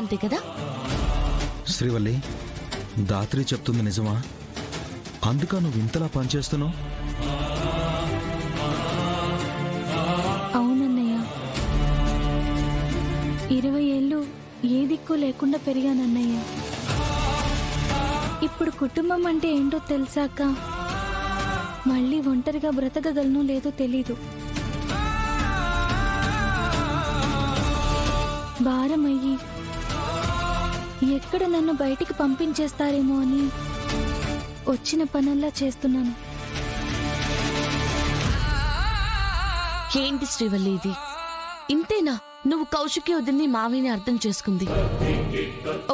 అంతే కదా? శ్రీవల్లి, దాత్రి చెప్తుంది నిజమా? అందుక నువ్వు ఇంతలా పనిచేస్తున్నావు? అవునన్నయ్య, 20 ఏళ్ళు ఏ దిక్కు లేకుండా పెరిగానన్నయ్య. ఇప్పుడు కుటుంబం అంటే ఏంటో తెలిసాక మళ్ళీ ఒంటరిగా బ్రతకగలను లేదో తెలీదు. భారమయ్యి ఎక్కడ నన్ను బయటికి పంపించేస్తారేమో అని వచ్చిన పనల్లా చేస్తున్నాను. ఏంటి శ్రీవల్లి ఇది? ఇంతేనా నువ్వు కౌశికి వదిన్ని మావిని అర్థం చేసుకుంది?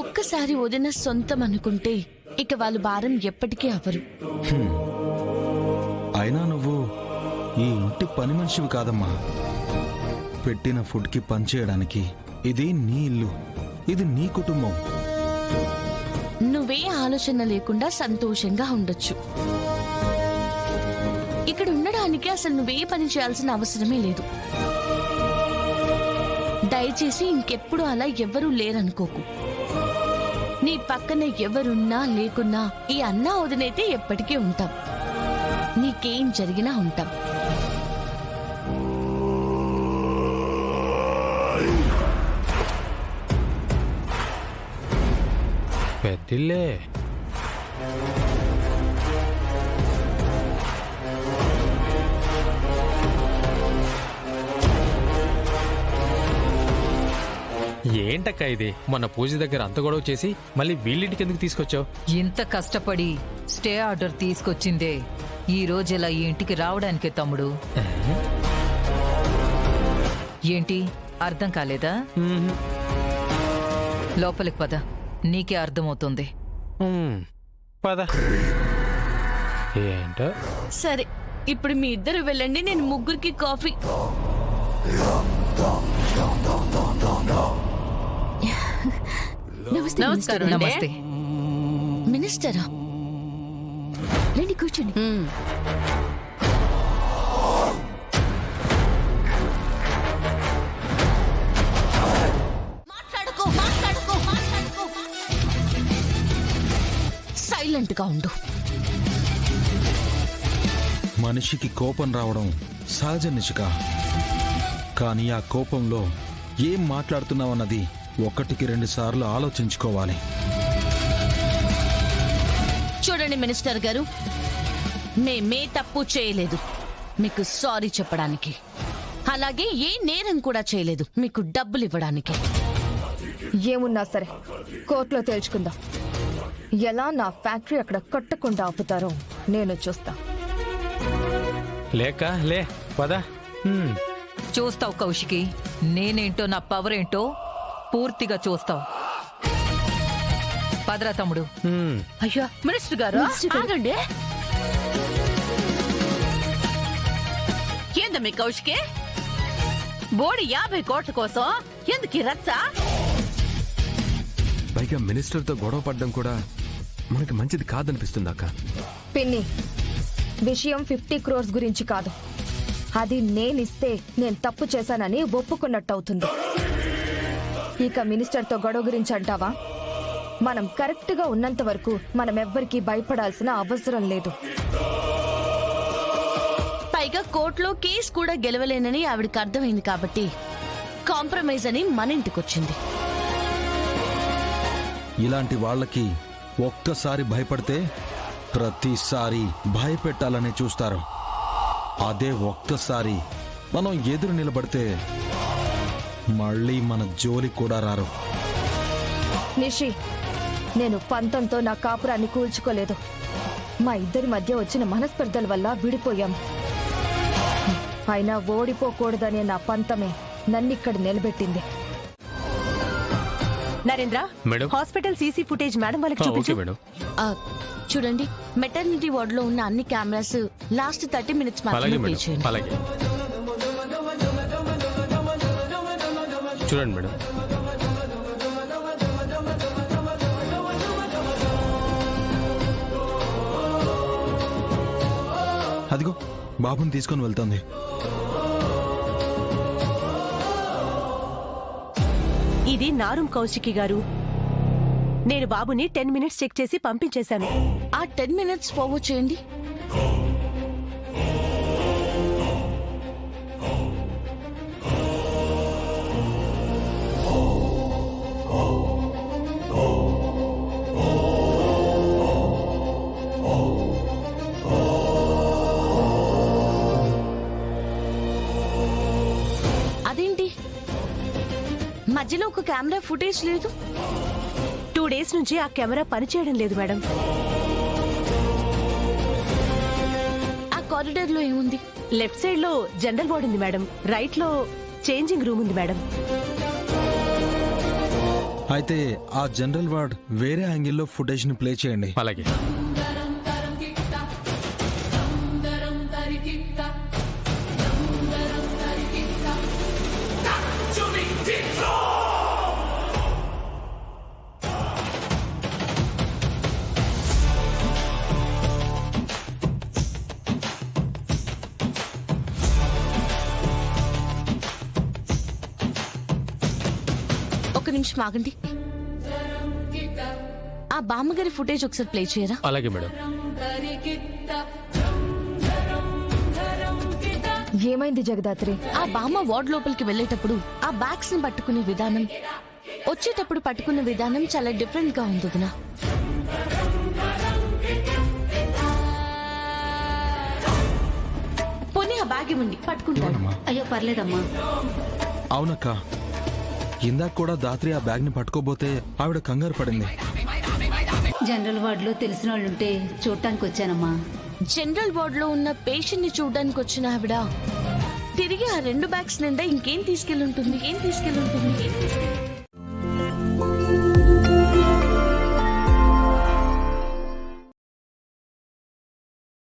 ఒక్కసారి వదిన సొంతం అనుకుంటే ఇక వాళ్ళు భారం ఎప్పటికీ అవ్వరు. అయినా నువ్వు ఈ ఇంటి పని మనిషివి కాదమ్మా. పెట్టిన ఫుడ్కి పనిచేయడానికి ఇది నీ ఇల్లు, ఇది నీ కుటుంబం. నువ్వే ఆలోచన లేకుండా సంతోషంగా ఉండొచ్చు. ఇక్కడ ఉండడానికి అసలు నువ్వే పని చేయాల్సిన అవసరమే లేదు. దయచేసి ఇంకెప్పుడు అలా ఎవ్వరూ లేరనుకోకు. నీ పక్కన ఎవరున్నా లేకున్నా ఈ అన్నా వదినైతే ఎప్పటికీ ఉంటాం. నీకేం జరిగినా ఉంటాం. పెద్దిల్లే. ఏంటక్క ఇది? మొన్న పూజ దగ్గర అంత గొడవ చేసి మళ్ళీ వీళ్ళింటికి ఎందుకు తీసుకొచ్చావు? ఇంత కష్టపడి స్టే ఆర్డర్ తీసుకొచ్చిందే ఈ రోజు ఇలా ఈ ఇంటికి రావడానికే తమ్ముడు. ఏంటి అర్థం కాలేదా? లోపలికి పద, నీకే అర్థమవుతుంది. పద. ఏంటో సరే, ఇప్పుడు మీ ఇద్దరు వెళ్ళండి, నేను ముగ్గురికి కాఫీ. నమస్కారం. నమస్తే. మినిస్టరా? రండి కూర్చోండి. సైలెంట్ గా ఉండు. మనిషికి కోపం రావడం సహజ నిషిక. కానీ ఆ కోపంలో ఏం మాట్లాడుతున్నావన్నది 1-2 సార్లు ఆలోచించుకోవాలి. చూడండి మినిస్టర్ గారు, మేమే తప్పు చేయలేదు మీకు సారీ చెప్పడానికి. అలాగే ఏ నేరం కూడా చేయలేదు మీకు డబ్బులు ఇవ్వడానికి. ఏమున్నా సరే కోర్టులో తేల్చుకుందాం. ఎలా నా ఫ్యాక్టరీ అక్కడ కట్టకుండా ఆపుతారో నేను చూస్తా. లేక లే పద. చూస్తావు కౌశికి, నేనేంటో నా పవర్ ఏంటో పూర్తిగా చూస్తావు. పదరా తమ్ముడు. అయ్యో మినిస్టర్ గారు ఆగండి. ఏందమ్మి కౌశికి, బోడి 50 కోట్ల కోసం ఎందుకు రచ్చ? పైగా మినిస్టర్తో గొడవ పడ్డం కూడా మనకి మంచిది కాదనిపిస్తుంది అక్క. పిన్ని, విషయం 50 crores గురించి కాదు. అది నేనిస్తే నేను తప్పు చేశానని ఒప్పుకున్నట్టవుతుంది. ఇక మినిస్టర్తో గొడవ గురించి అంటావా? మనం కరెక్ట్ గా ఉన్నంత వరకు మనం ఎవ్వరికీ భయపడాల్సిన అవసరం లేదు. పైగా కోర్టులో కేసు కూడా గెలవలేనని ఆవిడకి అర్థమైంది కాబట్టి కాంప్రమైజ్ అని మన ఇంటికొచ్చింది. ఇలాంటి వాళ్ళకి ఒక్కసారి భయపడితే ప్రతిసారి భయపెట్టాలని చూస్తారు. అదే ఒక్కసారి మనం ఎదురు నిలబడితే మళ్ళీ మన జోలి కూడా రారు. నిషి, నేను పంతంతో నా కాపురాన్ని కూల్చుకోలేదు. మా ఇద్దరి మధ్య వచ్చిన మనస్పర్ధల వల్ల విడిపోయాం. అయినా ఓడిపోకూడదనే నా పంతమే నన్నిక్కడ నిలబెట్టింది. Narendra, hospital CC footage madam వాళ్ళకి చూపించు. చూడండి, మెటర్నిటీ వార్డ్ లో ఉన్న అన్ని కెమెరాస్ లాస్ట్ 30 minutes మాత్రమే ప్లే చేయండి. అలాగే చూడండి మేడం. అదిగో బాబుని తీసుకొని వెళ్తుంది. ఇది నారుం కౌశికి గారు. నేను బాబుని 10 మినిట్స్ చెక్ చేసి పంపించేశాను. ఆ 10 మినిట్స్ ఫార్వర్డ్ చేయండి. అదేంటి మధ్యలో ఒక కెమెరా ఫుటేజ్ లేదు? 2 డేస్ నుంచి ఆ కెమెరా పనిచేయడం లేదు మేడం. ఆ కారిడార్ లో ఏముంది? లెఫ్ట్ సైడ్ లో జనరల్ వార్డ్ ఉంది మేడం. రైట్ లో చేంజింగ్ రూమ్ ఉంది మేడం. అయితే ఆ జనరల్ వార్డ్ వేరే యాంగిల్లో ఫుటేజ్ ని ప్లే చేయండి. అలాగే. ఒక నిమిషం ఆగండి. ఆ బామ్మగారి ఫుటేజ్ ఒకసారి ప్లే చేయరా? అలాగే మేడం. ఏమైంది జగదాత్రి? ఆ బామ్మ వార్డ్ లోపలికి వెళ్ళేటప్పుడు ఆ బ్యాగ్స్ ని పట్టుకునే విధానం, వచ్చేటప్పుడు పట్టుకునే విధానం చాలా డిఫరెంట్ గా ఉంది వదినా. పోనీ ఆ బ్యాగ్ ఇవ్వండి, పట్టుకుంటాను. అయ్యో పర్లేదమ్మా. అవునక్క, ఇందాక కూడా దాత్రి ఆ బ్యాగ్ ని పట్టుకోబోతే ఆవిడ కంగారు పడింది. జనరల్ వార్డులో తెలిసిన వాళ్ళు ఉంటే చూడటానికి వచ్చానమ్మా. జనరల్ వార్డ్ లో ఉన్న పేషెంట్ ని చూడడానికి వచ్చిన ఆవిడ తిరిగి ఆ 2 బ్యాగ్స్ నిండా ఇంకేం తీసుకెళ్ళి ఉంటుంది?